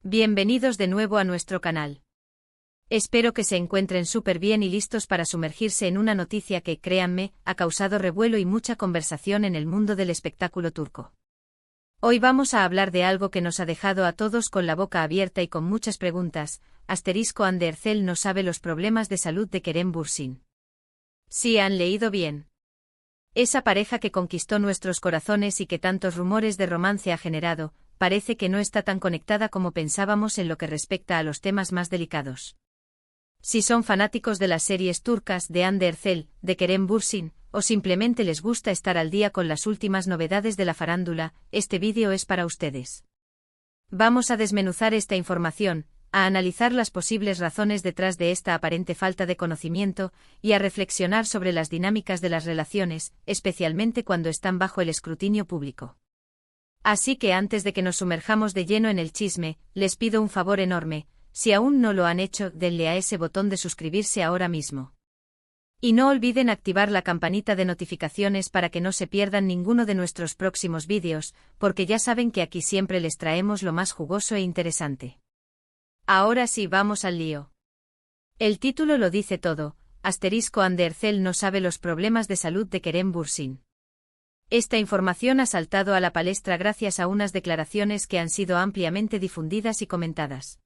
Bienvenidos de nuevo a nuestro canal. Espero que se encuentren súper bien y listos para sumergirse en una noticia que, créanme, ha causado revuelo y mucha conversación en el mundo del espectáculo turco. Hoy vamos a hablar de algo que nos ha dejado a todos con la boca abierta y con muchas preguntas. Hande Erçel no sabe los problemas de salud de Kerem Bürsin. Sí, han leído bien. Esa pareja que conquistó nuestros corazones y que tantos rumores de romance ha generado, parece que no está tan conectada como pensábamos en lo que respecta a los temas más delicados. Si son fanáticos de las series turcas de Hande Erçel, de Kerem Bürsin, o simplemente les gusta estar al día con las últimas novedades de la farándula, este vídeo es para ustedes. Vamos a desmenuzar esta información, a analizar las posibles razones detrás de esta aparente falta de conocimiento, y a reflexionar sobre las dinámicas de las relaciones, especialmente cuando están bajo el escrutinio público. Así que antes de que nos sumerjamos de lleno en el chisme, les pido un favor enorme: si aún no lo han hecho, denle a ese botón de suscribirse ahora mismo. Y no olviden activar la campanita de notificaciones para que no se pierdan ninguno de nuestros próximos vídeos, porque ya saben que aquí siempre les traemos lo más jugoso e interesante. Ahora sí, vamos al lío. El título lo dice todo: Hande Erçel no sabe los problemas de salud de Kerem Bürsin. Esta información ha saltado a la palestra gracias a unas declaraciones que han sido ampliamente difundidas y comentadas.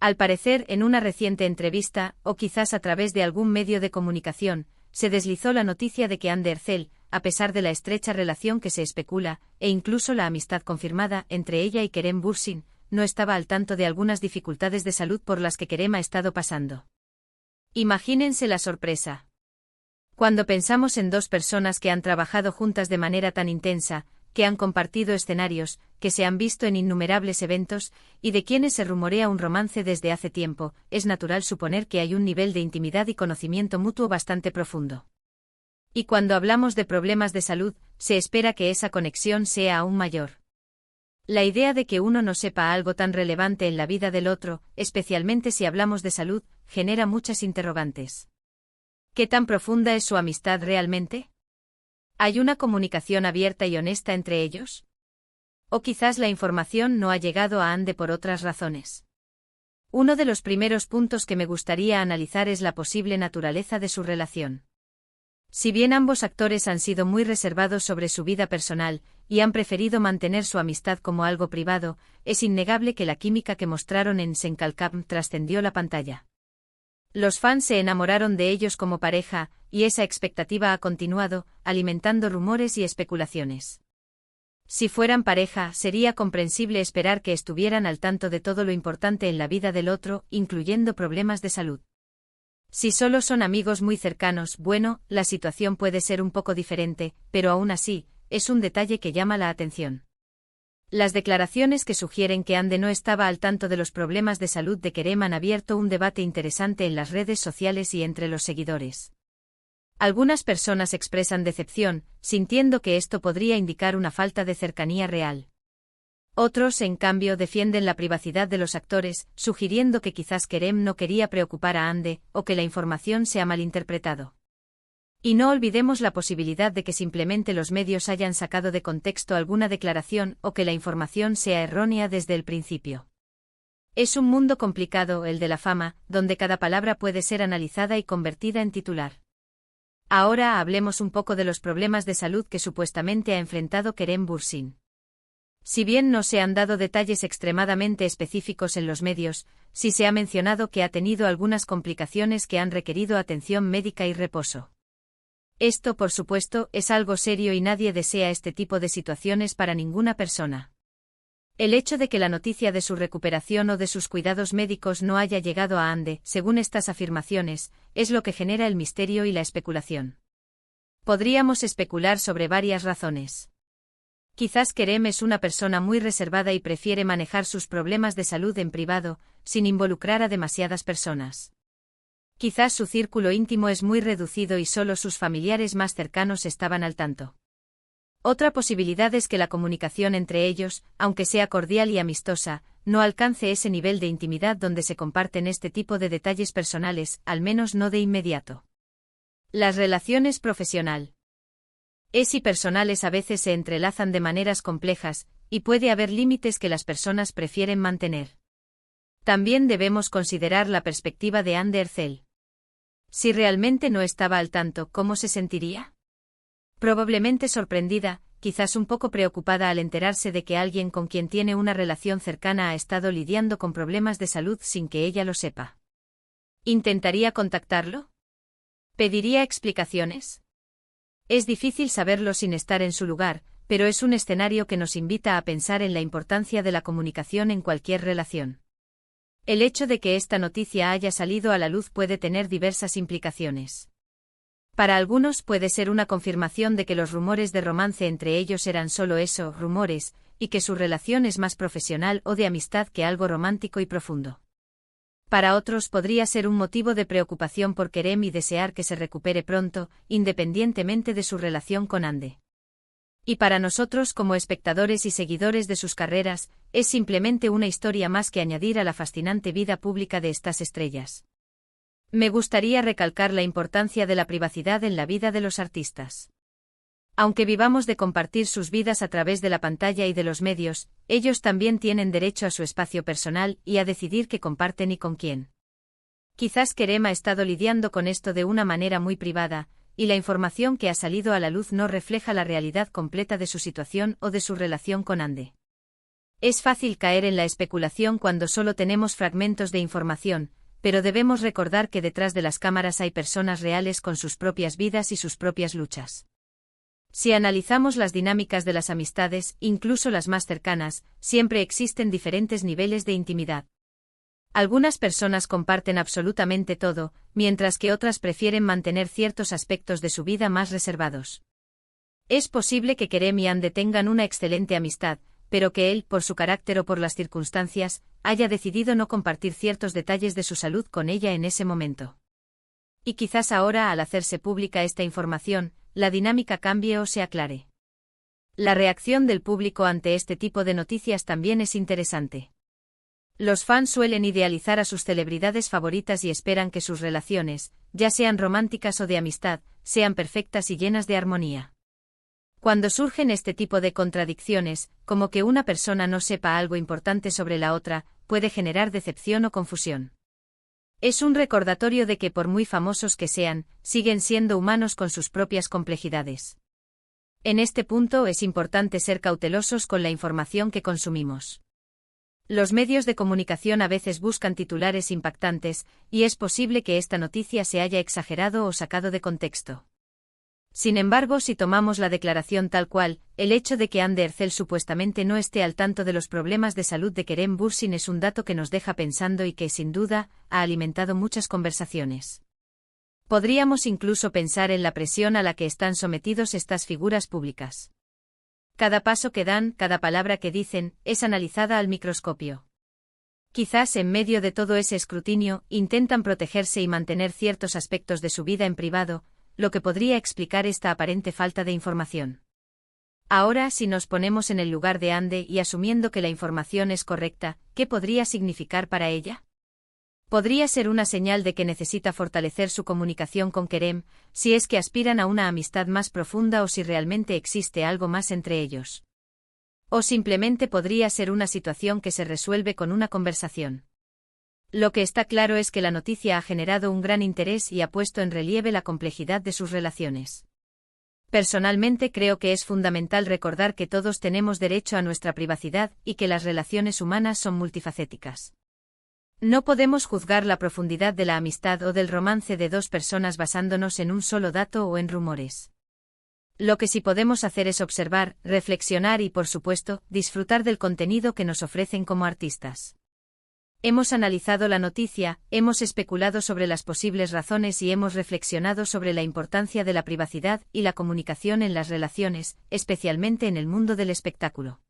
Al parecer, en una reciente entrevista, o quizás a través de algún medio de comunicación, se deslizó la noticia de que Hande Erçel, a pesar de la estrecha relación que se especula, e incluso la amistad confirmada entre ella y Kerem Bürsin, no estaba al tanto de algunas dificultades de salud por las que Kerem ha estado pasando. Imagínense la sorpresa. Cuando pensamos en dos personas que han trabajado juntas de manera tan intensa, que han compartido escenarios, que se han visto en innumerables eventos, y de quienes se rumorea un romance desde hace tiempo, es natural suponer que hay un nivel de intimidad y conocimiento mutuo bastante profundo. Y cuando hablamos de problemas de salud, se espera que esa conexión sea aún mayor. La idea de que uno no sepa algo tan relevante en la vida del otro, especialmente si hablamos de salud, genera muchas interrogantes. ¿Qué tan profunda es su amistad realmente? ¿Hay una comunicación abierta y honesta entre ellos? ¿O quizás la información no ha llegado a Hande por otras razones? Uno de los primeros puntos que me gustaría analizar es la posible naturaleza de su relación. Si bien ambos actores han sido muy reservados sobre su vida personal, y han preferido mantener su amistad como algo privado, es innegable que la química que mostraron en Senkalkam trascendió la pantalla. Los fans se enamoraron de ellos como pareja, y esa expectativa ha continuado, alimentando rumores y especulaciones. Si fueran pareja, sería comprensible esperar que estuvieran al tanto de todo lo importante en la vida del otro, incluyendo problemas de salud. Si solo son amigos muy cercanos, bueno, la situación puede ser un poco diferente, pero aún así, es un detalle que llama la atención. Las declaraciones que sugieren que Hande no estaba al tanto de los problemas de salud de Kerem han abierto un debate interesante en las redes sociales y entre los seguidores. Algunas personas expresan decepción, sintiendo que esto podría indicar una falta de cercanía real. Otros, en cambio, defienden la privacidad de los actores, sugiriendo que quizás Kerem no quería preocupar a Hande, o que la información se ha malinterpretado. Y no olvidemos la posibilidad de que simplemente los medios hayan sacado de contexto alguna declaración o que la información sea errónea desde el principio. Es un mundo complicado el de la fama, donde cada palabra puede ser analizada y convertida en titular. Ahora hablemos un poco de los problemas de salud que supuestamente ha enfrentado Kerem Bürsin. Si bien no se han dado detalles extremadamente específicos en los medios, sí se ha mencionado que ha tenido algunas complicaciones que han requerido atención médica y reposo. Esto, por supuesto, es algo serio y nadie desea este tipo de situaciones para ninguna persona. El hecho de que la noticia de su recuperación o de sus cuidados médicos no haya llegado a Hande, según estas afirmaciones, es lo que genera el misterio y la especulación. Podríamos especular sobre varias razones. Quizás Kerem es una persona muy reservada y prefiere manejar sus problemas de salud en privado, sin involucrar a demasiadas personas. Quizás su círculo íntimo es muy reducido y solo sus familiares más cercanos estaban al tanto. Otra posibilidad es que la comunicación entre ellos, aunque sea cordial y amistosa, no alcance ese nivel de intimidad donde se comparten este tipo de detalles personales, al menos no de inmediato. Las relaciones profesionales y personales a veces se entrelazan de maneras complejas, y puede haber límites que las personas prefieren mantener. También debemos considerar la perspectiva de Anne Ercel. Si realmente no estaba al tanto, ¿cómo se sentiría? Probablemente sorprendida, quizás un poco preocupada al enterarse de que alguien con quien tiene una relación cercana ha estado lidiando con problemas de salud sin que ella lo sepa. ¿Intentaría contactarlo? ¿Pediría explicaciones? Es difícil saberlo sin estar en su lugar, pero es un escenario que nos invita a pensar en la importancia de la comunicación en cualquier relación. El hecho de que esta noticia haya salido a la luz puede tener diversas implicaciones. Para algunos puede ser una confirmación de que los rumores de romance entre ellos eran solo eso, rumores, y que su relación es más profesional o de amistad que algo romántico y profundo. Para otros podría ser un motivo de preocupación por Kerem y desear que se recupere pronto, independientemente de su relación con Ande. Y para nosotros como espectadores y seguidores de sus carreras, es simplemente una historia más que añadir a la fascinante vida pública de estas estrellas. Me gustaría recalcar la importancia de la privacidad en la vida de los artistas. Aunque vivamos de compartir sus vidas a través de la pantalla y de los medios, ellos también tienen derecho a su espacio personal y a decidir qué comparten y con quién. Quizás Kerem ha estado lidiando con esto de una manera muy privada, y la información que ha salido a la luz no refleja la realidad completa de su situación o de su relación con Ande. Es fácil caer en la especulación cuando solo tenemos fragmentos de información, pero debemos recordar que detrás de las cámaras hay personas reales con sus propias vidas y sus propias luchas. Si analizamos las dinámicas de las amistades, incluso las más cercanas, siempre existen diferentes niveles de intimidad. Algunas personas comparten absolutamente todo, mientras que otras prefieren mantener ciertos aspectos de su vida más reservados. Es posible que Kerem y Ande tengan una excelente amistad, pero que él, por su carácter o por las circunstancias, haya decidido no compartir ciertos detalles de su salud con ella en ese momento. Y quizás ahora, al hacerse pública esta información, la dinámica cambie o se aclare. La reacción del público ante este tipo de noticias también es interesante. Los fans suelen idealizar a sus celebridades favoritas y esperan que sus relaciones, ya sean románticas o de amistad, sean perfectas y llenas de armonía. Cuando surgen este tipo de contradicciones, como que una persona no sepa algo importante sobre la otra, puede generar decepción o confusión. Es un recordatorio de que por muy famosos que sean, siguen siendo humanos con sus propias complejidades. En este punto es importante ser cautelosos con la información que consumimos. Los medios de comunicación a veces buscan titulares impactantes, y es posible que esta noticia se haya exagerado o sacado de contexto. Sin embargo, si tomamos la declaración tal cual, el hecho de que Ande Ercel supuestamente no esté al tanto de los problemas de salud de Kerem Bürsin es un dato que nos deja pensando y que, sin duda, ha alimentado muchas conversaciones. Podríamos incluso pensar en la presión a la que están sometidos estas figuras públicas. Cada paso que dan, cada palabra que dicen, es analizada al microscopio. Quizás en medio de todo ese escrutinio, intentan protegerse y mantener ciertos aspectos de su vida en privado, lo que podría explicar esta aparente falta de información. Ahora, si nos ponemos en el lugar de Ande y asumiendo que la información es correcta, ¿qué podría significar para ella? Podría ser una señal de que necesita fortalecer su comunicación con Kerem, si es que aspiran a una amistad más profunda o si realmente existe algo más entre ellos. O simplemente podría ser una situación que se resuelve con una conversación. Lo que está claro es que la noticia ha generado un gran interés y ha puesto en relieve la complejidad de sus relaciones. Personalmente creo que es fundamental recordar que todos tenemos derecho a nuestra privacidad y que las relaciones humanas son multifacéticas. No podemos juzgar la profundidad de la amistad o del romance de dos personas basándonos en un solo dato o en rumores. Lo que sí podemos hacer es observar, reflexionar y, por supuesto, disfrutar del contenido que nos ofrecen como artistas. Hemos analizado la noticia, hemos especulado sobre las posibles razones y hemos reflexionado sobre la importancia de la privacidad y la comunicación en las relaciones, especialmente en el mundo del espectáculo.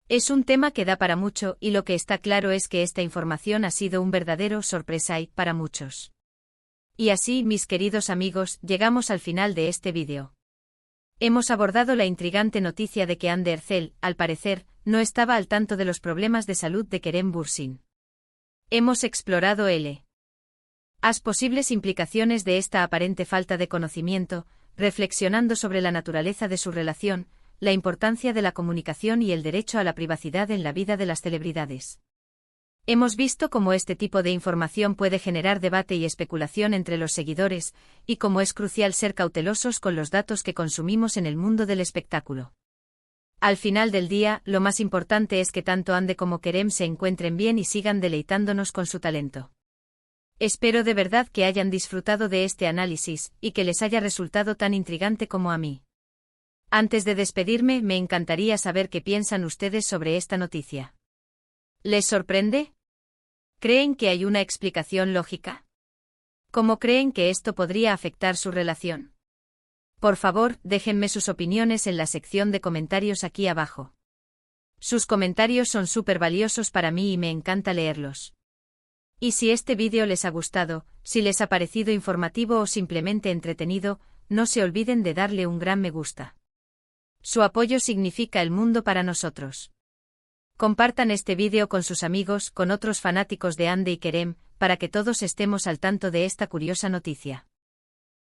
Es un tema que da para mucho y lo que está claro es que esta información ha sido un verdadero sorpresa para muchos. Y así, mis queridos amigos, llegamos al final de este vídeo. Hemos abordado la intrigante noticia de que Ande Ercel, al parecer, no estaba al tanto de los problemas de salud de Kerem Bürsin. Hemos explorado las posibles implicaciones de esta aparente falta de conocimiento, reflexionando sobre la naturaleza de su relación, la importancia de la comunicación y el derecho a la privacidad en la vida de las celebridades. Hemos visto cómo este tipo de información puede generar debate y especulación entre los seguidores, y cómo es crucial ser cautelosos con los datos que consumimos en el mundo del espectáculo. Al final del día, lo más importante es que tanto Ande como Kerem se encuentren bien y sigan deleitándonos con su talento. Espero de verdad que hayan disfrutado de este análisis, y que les haya resultado tan intrigante como a mí. Antes de despedirme, me encantaría saber qué piensan ustedes sobre esta noticia. ¿Les sorprende? ¿Creen que hay una explicación lógica? ¿Cómo creen que esto podría afectar su relación? Por favor, déjenme sus opiniones en la sección de comentarios aquí abajo. Sus comentarios son súper valiosos para mí y me encanta leerlos. Y si este vídeo les ha gustado, si les ha parecido informativo o simplemente entretenido, no se olviden de darle un gran me gusta. Su apoyo significa el mundo para nosotros. Compartan este vídeo con sus amigos, con otros fanáticos de Ande y Kerem, para que todos estemos al tanto de esta curiosa noticia.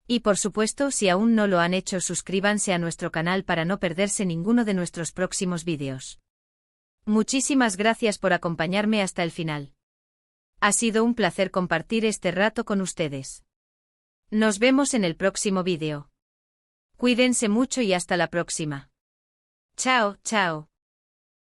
Y por supuesto, si aún no lo han hecho, suscríbanse a nuestro canal para no perderse ninguno de nuestros próximos vídeos. Muchísimas gracias por acompañarme hasta el final. Ha sido un placer compartir este rato con ustedes. Nos vemos en el próximo vídeo. Cuídense mucho y hasta la próxima. Chao, chao.